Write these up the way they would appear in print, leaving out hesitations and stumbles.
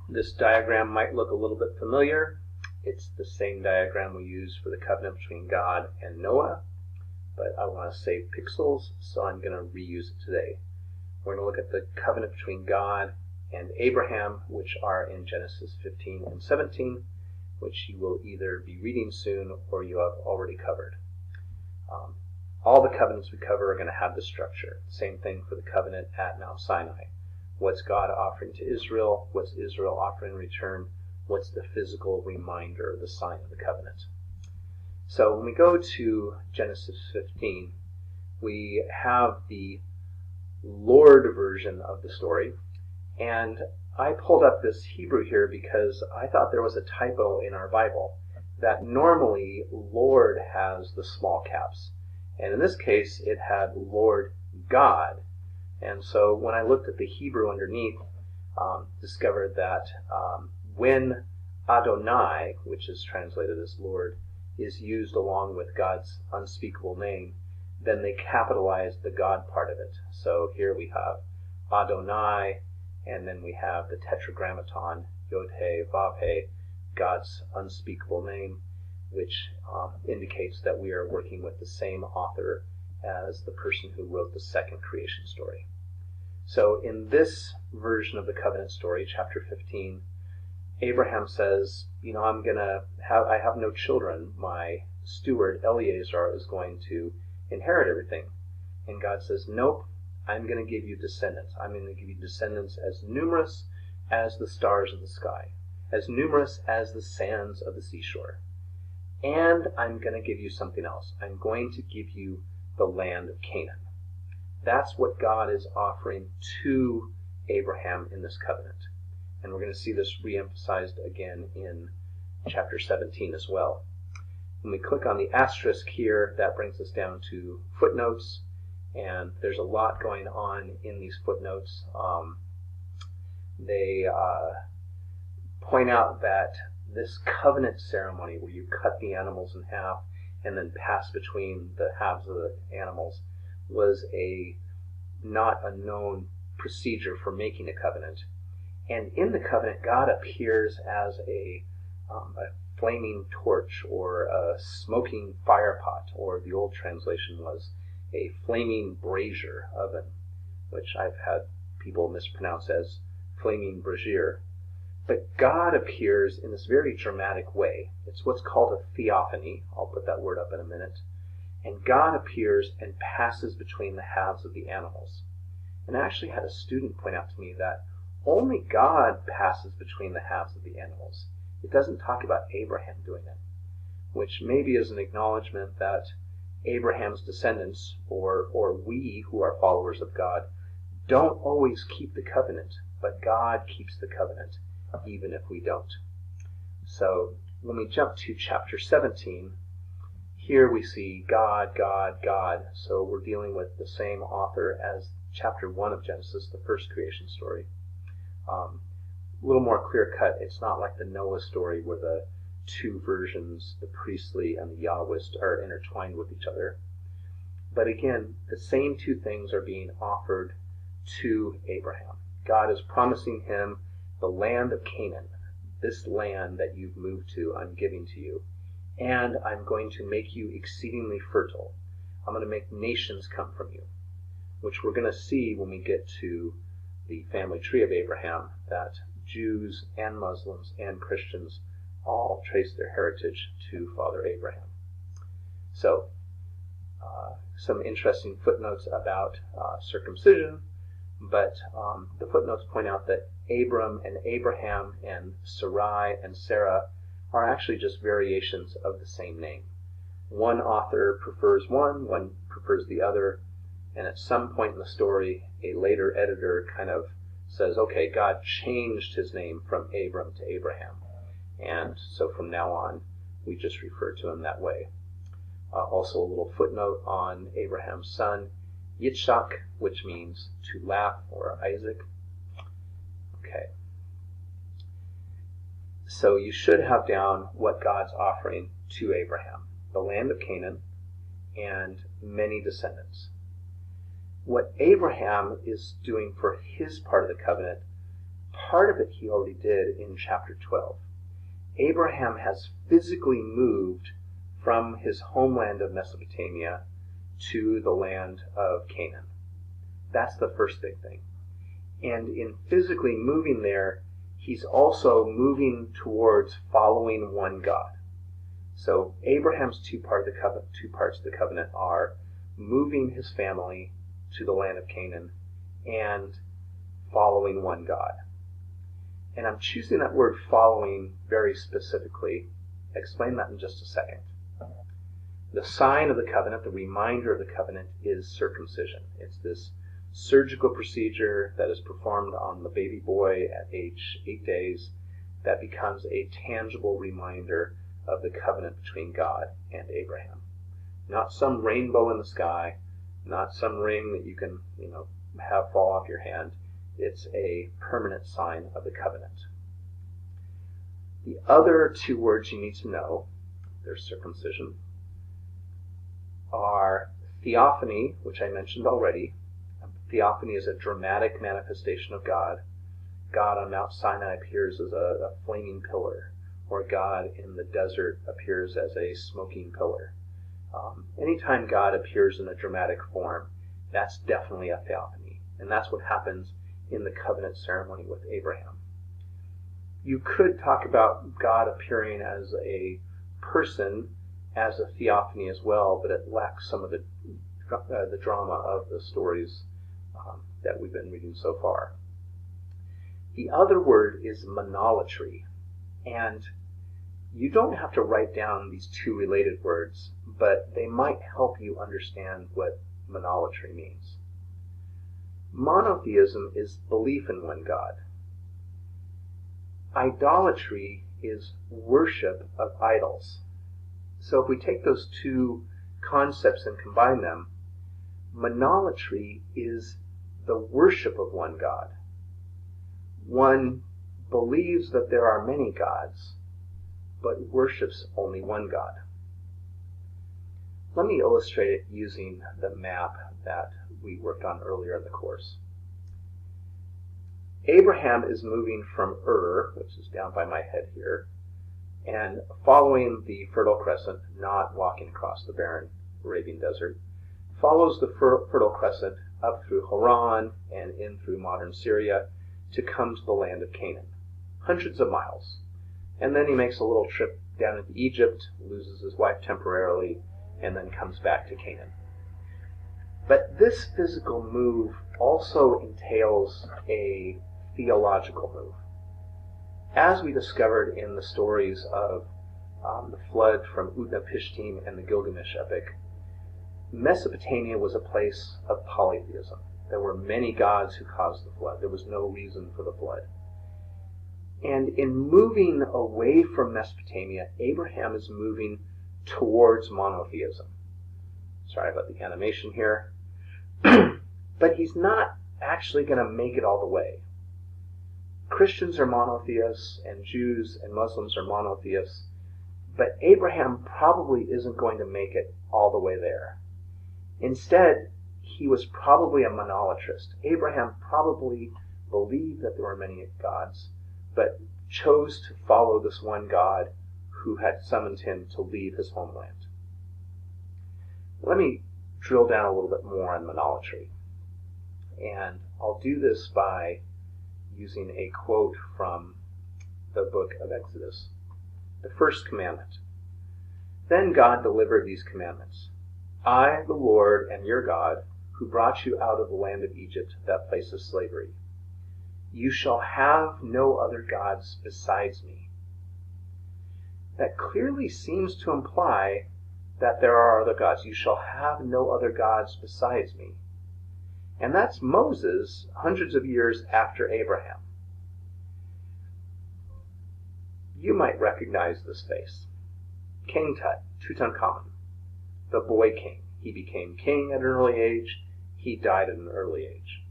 This diagram might look a little bit familiar. It's the same diagram we use for the covenant between God and Noah, but I want to save pixels, so I'm going to reuse it today. We're going to look at the covenant between God and Abraham, which are in Genesis 15 and 17, which you will either be reading soon or you have already covered. All the covenants we cover are going to have this structure. Same thing for the covenant at Mount Sinai. What's God offering to Israel? What's Israel offering in return? What's the physical reminder, the sign of the covenant? So when we go to Genesis 15, we have the Lord version of the story. And I pulled up this Hebrew here because I thought there was a typo in our Bible, that normally Lord has the small caps. And in this case, it had Lord God. And so when I looked at the Hebrew underneath, discovered that when Adonai, which is translated as Lord, is used along with God's unspeakable name, then they capitalize the God part of it. So here we have Adonai, and then we have the Tetragrammaton, Yod-He, Vav-He, God's unspeakable name, which indicates that we are working with the same author as the person who wrote the second creation story. So in this version of the covenant story, chapter 15, Abraham says, I have no children. My steward Eleazar is going to inherit everything. And God says, nope, I'm going to give you descendants. I'm going to give you descendants as numerous as the stars of the sky, as numerous as the sands of the seashore. And I'm going to give you something else. I'm going to give you the land of Canaan. That's what God is offering to Abraham in this covenant. And we're going to see this re-emphasized again in chapter 17 as well. When we click on the asterisk here, that brings us down to footnotes. And there's a lot going on in these footnotes. They point out that this covenant ceremony where you cut the animals in half and then pass between the halves of the animals was not a known procedure for making a covenant. And in the covenant, God appears as a flaming torch or a smoking fire pot, or the old translation was a flaming brazier oven, which I've had people mispronounce as flaming brazier. But God appears in this very dramatic way. It's what's called a theophany. I'll put that word up in a minute. And God appears and passes between the halves of the animals. And I actually had a student point out to me that only God passes between the halves of the animals. It doesn't talk about Abraham doing it, which maybe is an acknowledgement that Abraham's descendants, or we who are followers of God, don't always keep the covenant, but God keeps the covenant, even if we don't. So when we jump to chapter 17, here we see God, God, God. So we're dealing with the same author as chapter 1 of Genesis, the first creation story. A little more clear-cut. It's not like the Noah story where the two versions, the priestly and the Yahwist, are intertwined with each other. But again, the same two things are being offered to Abraham. God is promising him the land of Canaan, this land that you've moved to, I'm giving to you. And I'm going to make you exceedingly fertile. I'm going to make nations come from you, which we're going to see when we get to the family tree of Abraham, that Jews and Muslims and Christians all trace their heritage to Father Abraham. So, some interesting footnotes about circumcision, but the footnotes point out that Abram and Abraham and Sarai and Sarah are actually just variations of the same name. One author prefers one prefers the other, and at some point in the story, a later editor kind of says, okay, God changed his name from Abram to Abraham, and so from now on, we just refer to him that way. Also a little footnote on Abraham's son, Yitzhak, which means to laugh, or Isaac. Okay. So you should have down what God's offering to Abraham: the land of Canaan and many descendants. What Abraham is doing for his part of the covenant part of it he already did in chapter 12. Abraham has physically moved from his homeland of Mesopotamia to the land of Canaan. That's the first big thing. And in physically moving there, he's also moving towards following one God. So Abraham's two parts of the covenant are moving his family to the land of Canaan and following one God. And I'm choosing that word following very specifically. I'll explain that in just a second. The sign of the covenant, the reminder of the covenant, is circumcision. It's this surgical procedure that is performed on the baby boy at age 8 days that becomes a tangible reminder of the covenant between God and Abraham. Not some rainbow in the sky, not some ring that you can, have fall off your hand. It's a permanent sign of the covenant. The other two words you need to know, there's circumcision, are Theophany, which I mentioned already. Theophany is a dramatic manifestation of God. God on Mount Sinai appears as a flaming pillar, or God in the desert appears as a smoking pillar. Anytime God appears in a dramatic form, that's definitely a theophany. And that's what happens in the covenant ceremony with Abraham. You could talk about God appearing as a person as a theophany as well, but it lacks some of the drama of the stories that we've been reading so far. The other word is monolatry, and you don't have to write down these two related words, but they might help you understand what monolatry means. Monotheism is belief in one God. Idolatry is worship of idols. So if we take those two concepts and combine them, monolatry is the worship of one God. One believes that there are many gods, but worships only one God. Let me illustrate it using the map that we worked on earlier in the course. Abraham is moving from Ur, which is down by my head here, and following the Fertile Crescent, not walking across the barren Arabian desert, follows the Fertile Crescent up through Haran and in through modern Syria to come to the land of Canaan. Hundreds of miles. And then he makes a little trip down into Egypt, loses his wife temporarily, and then comes back to Canaan. But this physical move also entails a theological move. As we discovered in the stories of the flood from Utnapishtim and the Gilgamesh epic, Mesopotamia was a place of polytheism. There were many gods who caused the flood. There was no reason for the flood. And in moving away from Mesopotamia, Abraham is moving towards monotheism. Sorry about the animation here. But he's not actually going to make it all the way. Christians are monotheists, and Jews and Muslims are monotheists, but Abraham probably isn't going to make it all the way there. Instead, he was probably a monolatrist. Abraham probably believed that there were many gods, but chose to follow this one God who had summoned him to leave his homeland. Let me drill down a little bit more on monolatry. And I'll do this by using a quote from the book of Exodus. The first commandment. Then God delivered these commandments. I, the Lord, am your God, who brought you out of the land of Egypt, that place of slavery. You shall have no other gods besides me. That clearly seems to imply that there are other gods. You shall have no other gods besides me. And that's Moses, hundreds of years after Abraham. You might recognize this face. King Tut, Tutankhamun, the boy king. He became king at an early age. He died at an early age.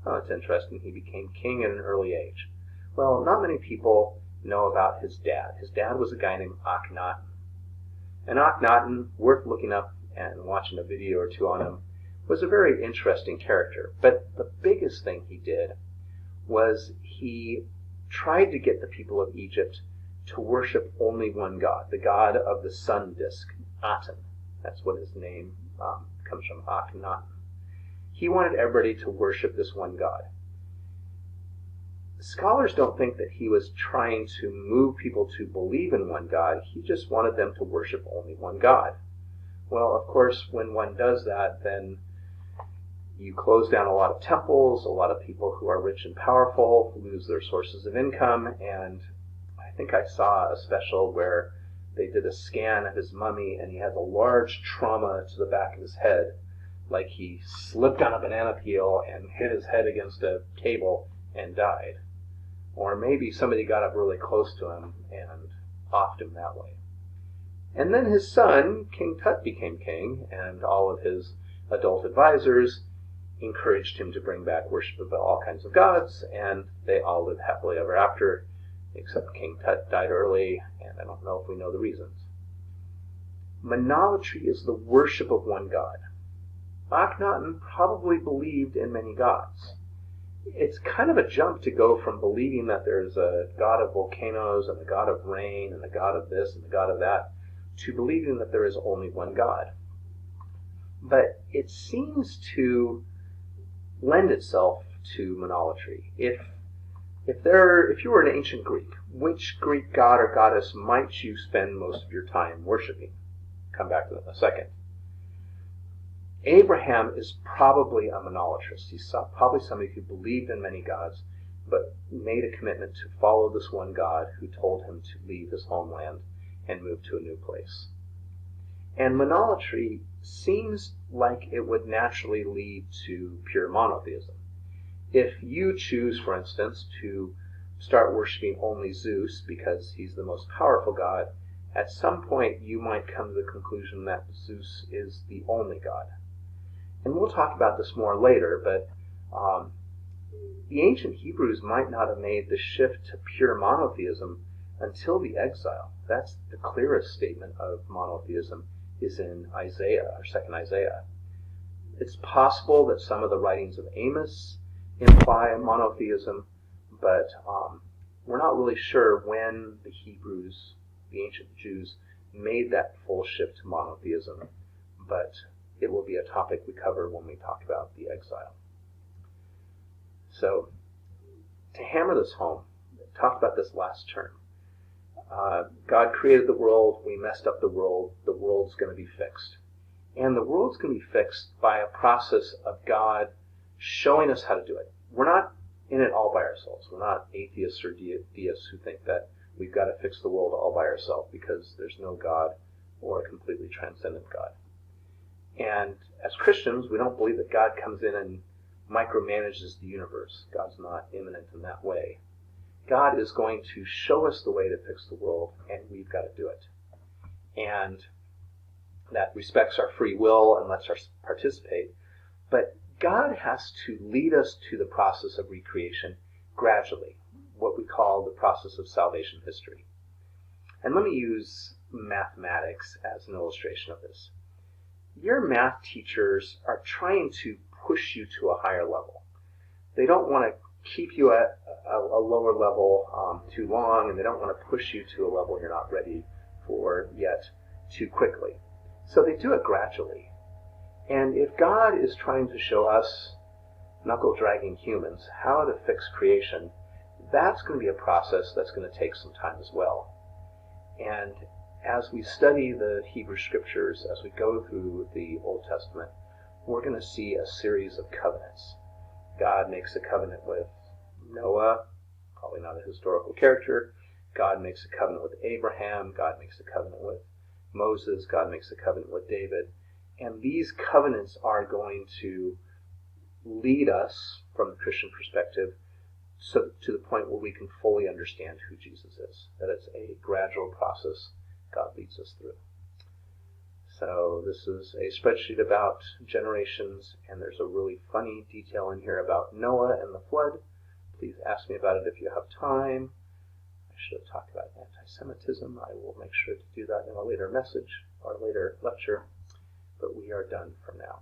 Oh, it's interesting. He became king at an early age. Well, not many people know about his dad. His dad was a guy named Akhenaten. And Akhenaten, worth looking up and watching a video or two on him, was a very interesting character. But the biggest thing he did was he tried to get the people of Egypt to worship only one God, the God of the sun disk, Aten. That's what his name comes from, Akhenaten. He wanted everybody to worship this one God. Scholars don't think that he was trying to move people to believe in one God. He just wanted them to worship only one God. Well, of course, when one does that, then you close down a lot of temples. A lot of people who are rich and powerful lose their sources of income. And I think I saw a special where they did a scan of his mummy, and he has a large trauma to the back of his head, like he slipped on a banana peel and hit his head against a table and died. Or maybe somebody got up really close to him and offed him that way. And then his son, King Tut, became king, and all of his adult advisors encouraged him to bring back worship of all kinds of gods, and they all lived happily ever after, except King Tut died early, and I don't know if we know the reasons. Monolatry is the worship of one God. Akhenaten probably believed in many gods. It's kind of a jump to go from believing that there's a god of volcanoes and a god of rain and a god of this and a god of that to believing that there is only one God. But it seems to lend itself to monolatry. If you were an ancient Greek, which Greek god or goddess might you spend most of your time worshiping? Come back to that in a second. Abraham is probably a monolatrist. He's probably somebody who believed in many gods, but made a commitment to follow this one God who told him to leave his homeland and move to a new place. And monolatry seems like it would naturally lead to pure monotheism. If you choose, for instance, to start worshiping only Zeus because he's the most powerful god, at some point you might come to the conclusion that Zeus is the only god. And we'll talk about this more later, but the ancient Hebrews might not have made the shift to pure monotheism until the exile. That's the clearest statement of monotheism is in Isaiah, or 2nd Isaiah. It's possible that some of the writings of Amos imply monotheism, but we're not really sure when the Hebrews, the ancient Jews, made that full shift to monotheism, but it will be a topic we cover when we talk about the exile. So, to hammer this home, I talked about this last term. God created the world, we messed up the world's going to be fixed. And the world's going to be fixed by a process of God showing us how to do it. We're not in it all by ourselves. We're not atheists or deists who think that we've got to fix the world all by ourselves because there's no God or a completely transcendent God. And as Christians, we don't believe that God comes in and micromanages the universe. God's not immanent in that way. God is going to show us the way to fix the world, and we've got to do it. And that respects our free will and lets us participate. But God has to lead us to the process of recreation gradually, what we call the process of salvation history. And let me use mathematics as an illustration of this. Your math teachers are trying to push you to a higher level. They don't want to keep you at a lower level too long, and they don't want to push you to a level you're not ready for yet too quickly. So they do it gradually. And if God is trying to show us, knuckle-dragging humans, how to fix creation, that's going to be a process that's going to take some time as well. And as we study the Hebrew Scriptures, as we go through the Old Testament, we're going to see a series of covenants. God makes a covenant with Noah, probably not a historical character. God makes a covenant with Abraham. God makes a covenant with Moses. God makes a covenant with David. And these covenants are going to lead us, from the Christian perspective, to the point where we can fully understand who Jesus is. That it's a gradual process God leads us through. So this is a spreadsheet about generations, and there's a really funny detail in here about Noah and the flood. Please ask me about it if you have time. I should have talked about anti-Semitism. I will make sure to do that in a later message or a later lecture, but we are done for now.